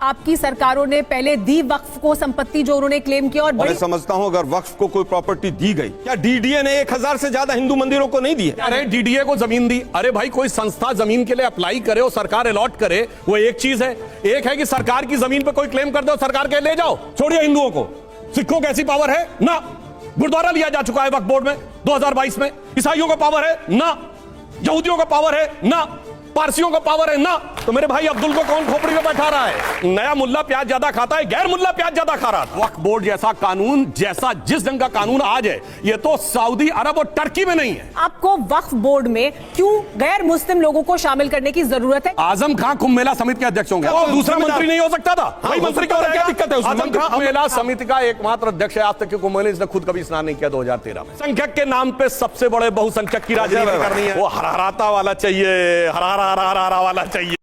आपकी सरकारों ने पहले दी वक्फ को संपत्ति जो उन्होंने क्लेम किया और मैं समझता हूं अगर वक्फ को कोई प्रॉपर्टी दी गई, क्या डीडीए ने 1000 से ज्यादा हिंदू मंदिरों को नहीं दी है? अरे डीडीए को जमीन दी, अरे भाई कोई संस्था जमीन के लिए अप्लाई करे और सरकार अलॉट करे, वो एक चीज है। एक है कि सरकार की जमीन पे कोई क्लेम कर दो, सरकार के ले जाओ, छोड़िए हिंदुओं को। सिखों को ऐसी पावर है ना? गुरुद्वारा लिया जा चुका है वक्फ बोर्ड में 2022 में। ईसाइयों को पावर है ना? यहूदियों को पावर है ना? पारसियों को पावर है ना? तो मेरे भाई अब्दुल को कौन खोपड़ी में बैठा रहा है? नया मुल्ला प्याज ज्यादा खाता है, गैर मुल्ला प्याज ज्यादा खा रहा था। वक्फ बोर्ड जैसा कानून, जैसा जिस ढंग का कानून आज है, ये तो सऊदी अरब और टर्की में नहीं है। आपको वक्फ बोर्ड में क्यों गैर मुस्लिम लोगों को शामिल करने की जरूरत है? आजम खां कुंभ मेला समिति के अध्यक्ष होंगे, और दूसरा मंत्री नहीं हो सकता था? वही मंत्री का क्या दिक्कत है? आजम खां कुंभ मेला समिति का एकमात्र अध्यक्ष है आज तक, कुंभ मेले इसने खुद कभी स्नान नहीं किया 2013 में। संख्यक के नाम पे सबसे बड़े बहुसंख्यक की राजनीति करनी है, वो हराता वाला चाहिए, हरारा वाला चाहिए।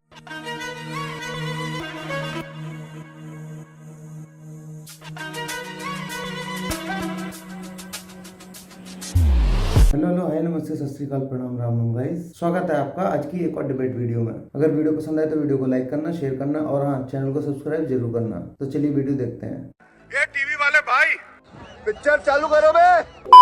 हेलो हाय नमस्ते सत श्री अकाल प्रणाम राम राम गाइस, स्वागत है आपका आज की एक और डिबेट वीडियो में। अगर वीडियो पसंद आए तो वीडियो को लाइक करना, शेयर करना और हाँ चैनल को सब्सक्राइब जरूर करना। तो चलिए वीडियो देखते हैं। ये टीवी वाले भाई पिक्चर चालू करो बे।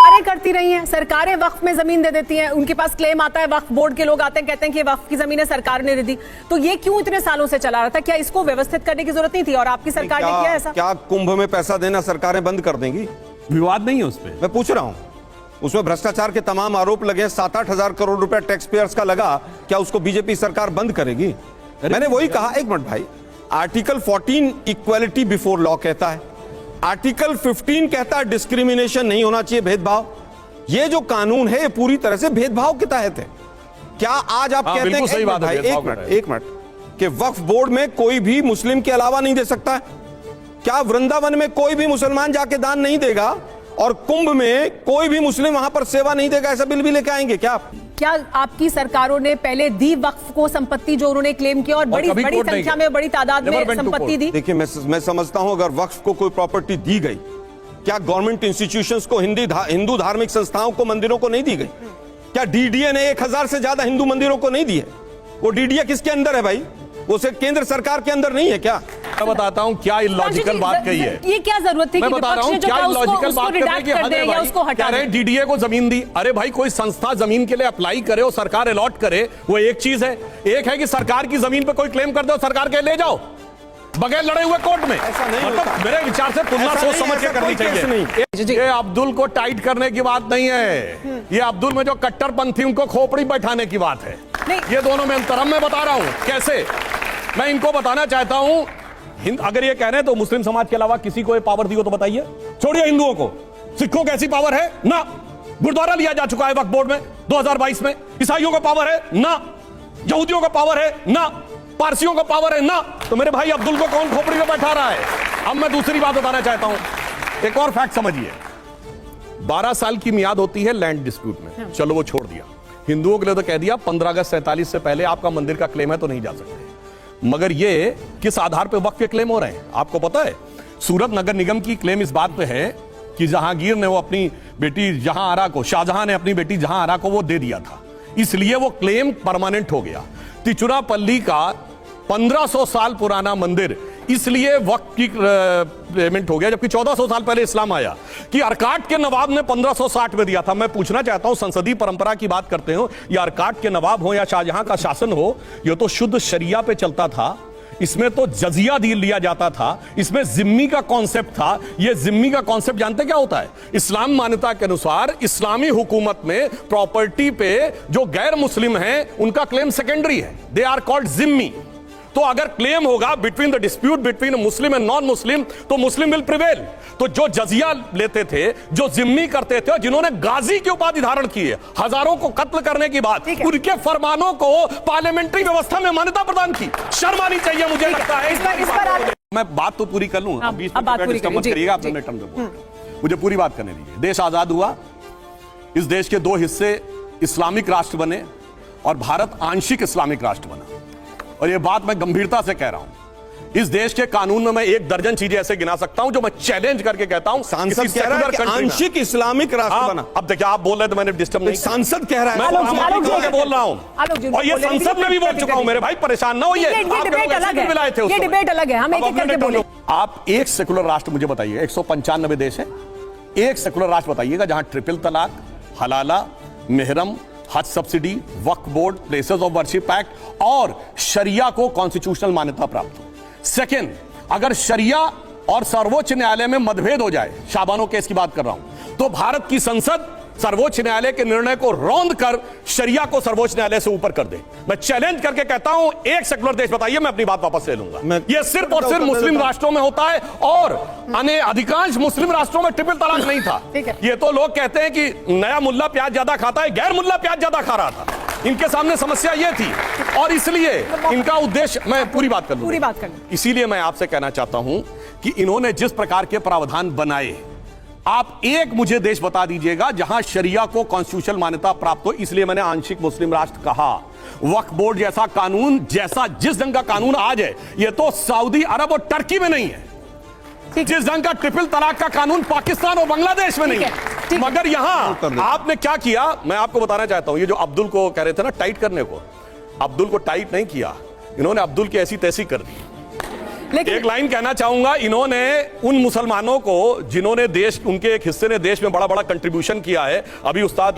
अरे करती रही हैं सरकारें, वक्फ में जमीन दे देती हैं, उनके पास क्लेम आता है, वक्फ बोर्ड के लोग आते हैं कहते हैं कि ये वक्फ की जमीन है, सरकार ने दे दी। तो ये क्यों इतने सालों से चला रहा था? क्या इसको व्यवस्थित करने की जरूरत नहीं थी? और आपकी सरकार ने किया ऐसा? क्या कुंभ में पैसा देना सरकारें बंद कर देंगी? विवाद नहीं है उस पर, मैं पूछ रहा हूं। उसमें भ्रष्टाचार के तमाम आरोप लगे, 7-8 हजार करोड़ रुपया टैक्स पेयर्स का लगा, क्या उसको बीजेपी सरकार बंद करेगी? मैंने वही कहा, एक मिनट भाई, आर्टिकल 14 इक्वालिटी बिफोर लॉ कहता है, आर्टिकल 15 कहता है डिस्क्रिमिनेशन नहीं होना चाहिए, भेदभाव। ये जो कानून है ये पूरी तरह से भेदभाव के तहत है। क्या आज आप कहते हैं सही बात है, एक मिनट कि वक्फ बोर्ड में कोई भी मुस्लिम के अलावा नहीं दे सकता है? क्या वृंदावन में कोई भी मुसलमान जाके दान नहीं देगा और कुंभ में कोई भी मुस्लिम वहां पर सेवा नहीं देगा? ऐसा बिल भी लेके आएंगे क्या आप? क्या आपकी सरकारों ने पहले दी वक्फ को संपत्ति जो उन्होंने क्लेम किया और बड़ी संख्या में, बड़ी तादाद में संपत्ति दी? देखिए मैं समझता हूं अगर वक्फ को कोई प्रॉपर्टी दी गई, क्या गवर्नमेंट इंस्टीट्यूशंस को, हिंदू धार्मिक संस्थाओं को, मंदिरों को नहीं दी गई? क्या डीडीए ने 1000 से ज्यादा हिंदू मंदिरों को नहीं दी है? वो डीडीए किसके अंदर है भाई? वो सिर्फ केंद्र सरकार के अंदर नहीं है क्या? मैं बताता हूं क्या इलॉजिकल बात कही है। ये क्या जरूरत थी? मैं बता रहा हूं क्या इलॉजिकल बात करने की हद है भाई। कह रहे डीडीए को जमीन दी, अरे भाई कोई संस्था जमीन के लिए अप्लाई करे और सरकार अलॉट करे, वो एक चीज है। एक है कि सरकार की जमीन पे कोई क्लेम कर दो, सरकार के ले जाओ बगैर लड़े हुए कोर्ट में। मतलब मेरे विचार से तुलना सोच समझ के करनी चाहिए। ये अब्दुल को टाइट करने की बात नहीं है, ये अब्दुल में जो कट्टरपंथी उनको खोपड़ी बैठाने की बात है। ये दोनों में अंतर मैं बता रहा हूं कैसे। मैं इनको बताना चाहता हूं, अगर ये कह रहे हैं तो मुस्लिम समाज के अलावा किसी को ये पावर दी हो तो बताइए, छोड़िए हिंदुओं को। सिखों को ऐसी पावर है ना? गुरुद्वारा लिया जा चुका है वक्फ बोर्ड में 2022 में। ईसाइयों को पावर है ना? यहूदियों को पावर है ना? पारसियों को पावर है ना? तो मेरे भाई अब्दुल को कौन खोपड़ी में बैठा रहा है? अब मैं दूसरी बात बताना चाहता हूं, एक और फैक्ट समझिए। 12 साल की मियाद होती है लैंड डिस्प्यूट में, चलो वो छोड़ दिया। हिंदुओं के लिए तो कह दिया 15 अगस्त 47 से पहले आपका मंदिर का क्लेम है तो नहीं जा सकते। मगर ये किस आधार पे वक्फ के क्लेम हो रहे हैं आपको पता है? सूरत नगर निगम की क्लेम इस बात पे है कि जहांगीर ने वो अपनी बेटी जहां आरा को, शाहजहां ने अपनी बेटी जहां आरा को वो दे दिया था, इसलिए वो क्लेम परमानेंट हो गया। तिरुचिरापल्ली का 1500 साल पुराना मंदिर इसलिए वक्त की पेमेंट हो गया, जबकि 1400 साल पहले इस्लाम आया कि अरकाट के नवाब ने 1560 में दिया था। मैं पूछना चाहता हूं, संसदीय परंपरा की बात करते हो, या अरकाट के नवाब हो या शाहजहां का शासन हो, यह तो शुद्ध शरिया पे चलता था। इसमें तो जजिया दी लिया जाता था, इसमें जिम्मी का कॉन्सेप्ट था। यह जिम्मी का कॉन्सेप्ट जानते क्या होता है? इस्लाम मान्यता के अनुसार इस्लामी हुकूमत में प्रॉपर्टी पे जो गैर मुस्लिम हैं उनका क्लेम सेकेंडरी है, दे आर कॉल्ड जिम्मी। तो अगर क्लेम होगा between the dispute between Muslim and non Muslim, तो मुस्लिम विल प्रिवेल। तो जो जजिया लेते थे, जो जिम्मी करते थे, जिन्होंने गाजी की उपाधि धारण की है, हजारों को कत्ल करने की बात, उनके फरमानों को पार्लियामेंट्री व्यवस्था में मान्यता प्रदान की। शर्म आनी चाहिए मुझे लगता है। मैं बात तो पूरी कर लूं, मुझे पूरी बात करने दीजिए। देश आजाद हुआ, इस देश के 2 हिस्से इस्लामिक राष्ट्र बने और भारत आंशिक इस्लामिक राष्ट्र बना। और यह बात मैं गंभीरता से कह रहा हूं, इस देश के कानून में मैं एक दर्जन चीजें ऐसे गिना सकता हूं जो मैं चैलेंज करके कहता हूं। सांसद कह रहा है कि आंशिक इस्लामिक राष्ट्र बना। अब देखिए, आप बोल रहे तो मैंने डिस्टर्ब नहीं। सांसद कह रहा है, मैं बोल रहा हूं, और ये संसद में भी बोल चुका हूं। मेरे भाई परेशान ना होइए, ये डिबेट अलग है, हम एक एक करके बोले। आप एक सेकुलर राष्ट्र मुझे बताइए, 195 देश है, एक सेकुलर राष्ट्र बताइएगा जहां ट्रिपल तलाक, हलाला, मेहरम, हज subsidy, Waqf board, places of worship act और शरिया को कॉन्स्टिट्यूशनल मान्यता प्राप्त हो। सेकेंड, अगर शरिया और सर्वोच्च न्यायालय में मतभेद हो जाए, शाबानो केस की बात कर रहा हूं, तो भारत की संसद सर्वोच्च न्यायालय के निर्णय को रौंद कर शरिया को सर्वोच्च न्यायालय से ऊपर कर दे। मैं चैलेंज करके कहता हूं, एक सेकुलर देश बताइए, मैं अपनी बात वापस ले लूंगा। यह सिर्फ और सिर्फ मुस्लिम राष्ट्रों में होता है, और अधिकांश मुस्लिम राष्ट्रों में ट्रिपल तलाक नहीं था। ये तो लोग कहते हैं कि नया मुल्ला प्याज ज्यादा खाता है, गैर मुल्ला प्याज ज्यादा खा रहा था। इनके सामने समस्या यह थी, और इसलिए इनका उद्देश्य, मैं पूरी बात कर लूं, इसीलिए मैं आपसे कहना चाहता हूं कि इन्होंने जिस प्रकार के प्रावधान बनाए, आप एक मुझे देश बता दीजिएगा जहां शरिया को कॉन्स्टिट्यूशनल मान्यता प्राप्त हो। इसलिए मैंने आंशिक मुस्लिम राष्ट्र कहा। वक्फ बोर्ड जैसा कानून, जैसा जिस ढंग का कानून आज है, यह तो सऊदी अरब और टर्की में नहीं है। जिस ढंग का ट्रिपल तलाक का कानून पाकिस्तान और बांग्लादेश में नहीं है। मगर यहां आपने क्या किया, मैं आपको बताना चाहता हूं। ये जो अब्दुल को कह रहे थे ना टाइट करने को, अब्दुल को टाइट नहीं किया इन्होंने, अब्दुल की ऐसी तैसी कर दी। एक लाइन कहना चाहूंगा, इन्होंने उन मुसलमानों को जिन्होंने देश, उनके एक हिस्से ने देश में बड़ा बड़ा कंट्रीब्यूशन किया है। अभी उस्ताद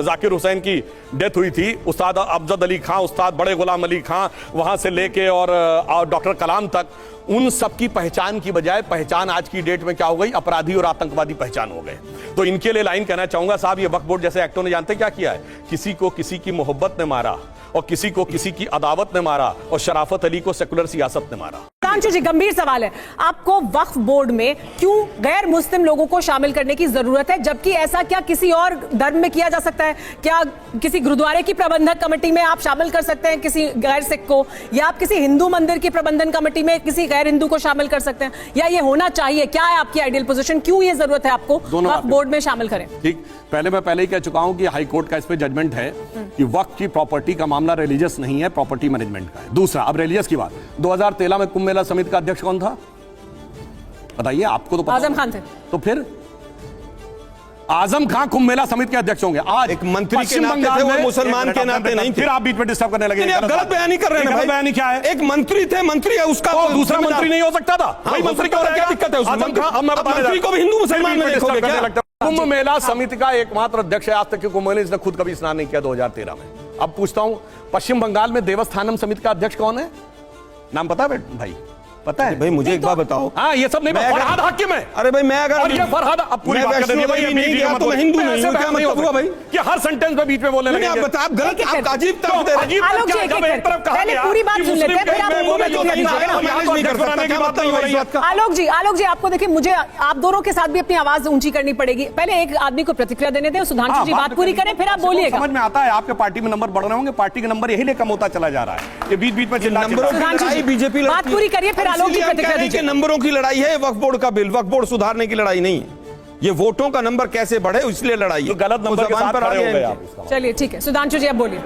जाकिर हुसैन की डेथ हुई थी, उस्ताद अफजद अली खां, उस्ताद बड़े गुलाम अली खां, वहां से लेके और डॉक्टर कलाम तक, उन सबकी पहचान की बजाय पहचान आज की डेट में क्या हो गई, अपराधी और आतंकवादी पहचान हो गए। तो इनके लिए लाइन कहना चाहूंगा, साहब ये वक्फ बोर्ड जैसे एक्टों ने जानते क्या किया है, किसी को किसी की मोहब्बत ने मारा, और किसी को किसी की अदावत ने मारा, और शराफत अली को सेकुलर सियासत ने मारा। सुधांशु जी, गंभीर सवाल है, आपको वक्फ बोर्ड में क्यों गैर मुस्लिम लोगों को शामिल करने की जरूरत है, जबकि ऐसा क्या किसी और धर्म में किया जा सकता है? क्या किसी गुरुद्वारे की प्रबंधक कमेटी में आप शामिल कर सकते हैं किसी गैर सिख को, या आप किसी हिंदू मंदिर की प्रबंधन कमेटी में किसी गैर हिंदू को शामिल कर सकते हैं, या ये होना चाहिए? क्या है आपकी आइडियल पोजीशन, क्यों ये जरूरत है आपको वक्फ बोर्ड में शामिल करें? ठीक, मैं पहले ही कह चुका हूं कि हाई कोर्ट का इस पे जजमेंट है कि वक्फ की प्रॉपर्टी का मामला रिलीजियस नहीं है, प्रॉपर्टी मैनेजमेंट का है। दूसरा, अब रिलीजियस की बात, 2013 में कुंभ मेला समिति का अध्यक्ष कौन था बताइए, आपको तो पता। आजम खान थे। तो फिर आजम खान कुंभ मेला समिति के अध्यक्ष होंगे। आज एक मंत्री के नाते थे, वो मुसलमान के नाते नहीं थे। फिर आप बीच में डिस्टर्ब करने लगे। आप गलत बयानी कर रहे हैं भाई। बयानी क्या है? एक मंत्री थे, मंत्री है उसका, तो दूसरा मंत्री नहीं हो सकता था? वही मंत्री का क्या दिक्कत है? मंत्री को भी हिंदू मुसलमान में देखोगे क्या? कुंभ मेला समिति का एकमात्र अध्यक्ष है आज तक के कुंभ मेले, इसने खुद कभी स्नान नहीं किया 2013 में। अब पूछता हूं, पश्चिम बंगाल में देवस्थानम समिति का अध्यक्ष कौन है? नाम पता है भाई? पता है भाई, मुझे एक बात बताओ। हाँ, ये सब नहीं, फरहाद हाकिम है। अरे भाई, मैं अगर और ये फरहाद, अब पूरी बात कर दीजिए भाई, ये नहीं गया तो मैं हिंदू नहीं हूं, क्या मतलब हुआ भाई कि हर सेंटेंस में बीच में बोलने लगे? आप बता, आप गलत, आप अजीब तरफ दे रहे हैं। आलोक जी, पूरी बात सुन लेते हैं, फिर आप आलोक जी, आपको देखिए, मुझे आप दोनों के साथ भी अपनी आवाज ऊंची करनी पड़ेगी। पहले एक आदमी को प्रतिक्रिया देने दें, सुधांशु जी बात पूरी करें, फिर आप बोलिएगा। समझ में आता है, आपके पार्टी में नंबर बढ़ रहे होंगे, पार्टी के नंबर यही लिए कम होता चला जा रहा है। ये बीच बीच में बीजेपी बात पूरी करिए, फिर आलोक जी प्रतिक्रिया दीजिए। नंबरों की लड़ाई है वक्फ बोर्ड का बिल, वक्फ बोर्ड सुधारने की लड़ाई नहीं है। ये वोटों का नंबर कैसे बढ़े इसलिए लड़ाई है। तो गलत नंबर के साथ खड़े हो गए आप। चलिए ठीक है, सुधांशु जी आप बोलिए।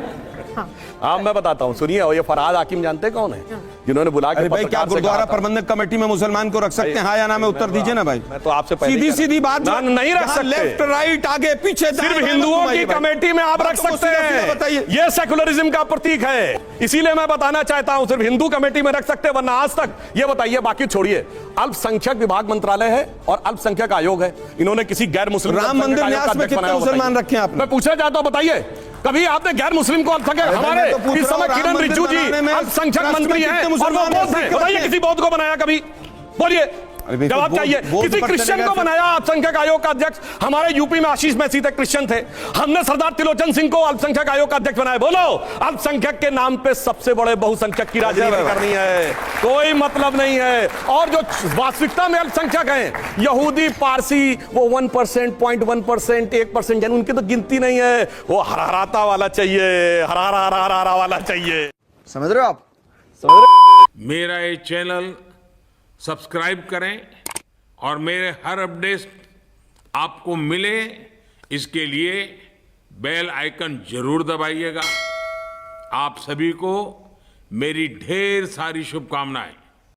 हाँ, मैं बताता हूँ, सुनिए। और ये फरहाद हाकिम जानते कौन है जिन्होंने बुला के? भाई, क्या गुरुद्वारा प्रबंधक कमेटी में मुसलमान को रख सकते हैं? हाँ या ना में उत्तर दीजिए ना भाई। मैं तो आपसे सीधी सीधी बात नहीं रख सकते। लेफ्ट राइट आगे पीछे सिर्फ हिंदुओं की कमेटी में आप रख सकते हैं, बताइए। ये सेकुलरिज्म का प्रतीक है, इसीलिए मैं बताना चाहता हूं सिर्फ हिंदू कमेटी में रख सकते हैं, वरना आज तक ये बताइए। बाकी छोड़िए, अल्पसंख्यक विभाग मंत्रालय है और अल्पसंख्यक आयोग है, इन्होंने किसी गैर मुस्लिम राम मंदिर न्यास में कितने मुसलमान रखे हैं आपने? मैं पूछना चाहता हूं, बताइए कभी आपने गैर मुस्लिम को अल्पसंख्यक? हमारे इस समय किरण रिजिजू जी अल्पसंख्यक मंत्री हैं और वो बौद्ध हैं। बताइए किसी बौद्ध को बनाया कभी? बोलिए, जवाब चाहिए। किसी क्रिश्चियन को बनाया अल्पसंख्यक आयोग का अध्यक्ष? हमारे यूपी में आशीष मैसी थे, क्रिश्चियन थे, हमने सरदार त्रिलोचन सिंह को अल्पसंख्यक आयोग का अध्यक्ष बनाया। बोलो, अल्पसंख्यक के नाम पे सबसे बड़े बहुसंख्यक की राजनीति करनी है, कोई मतलब नहीं है। और जो वास्तविकता में अल्पसंख्यक हैं, यहूदी, पारसी, वो 1%, 0.1%, 1%, यानी उनकी तो गिनती नहीं है। वो हराराता वाला चाहिए, हरारा वाला चाहिए। समझ रहे हो आप? मेरा ये चैनल सब्सक्राइब करें और मेरे हर अपडेट आपको मिले, इसके लिए बेल आइकन जरूर दबाइएगा। आप सभी को मेरी ढेर सारी शुभकामनाएं।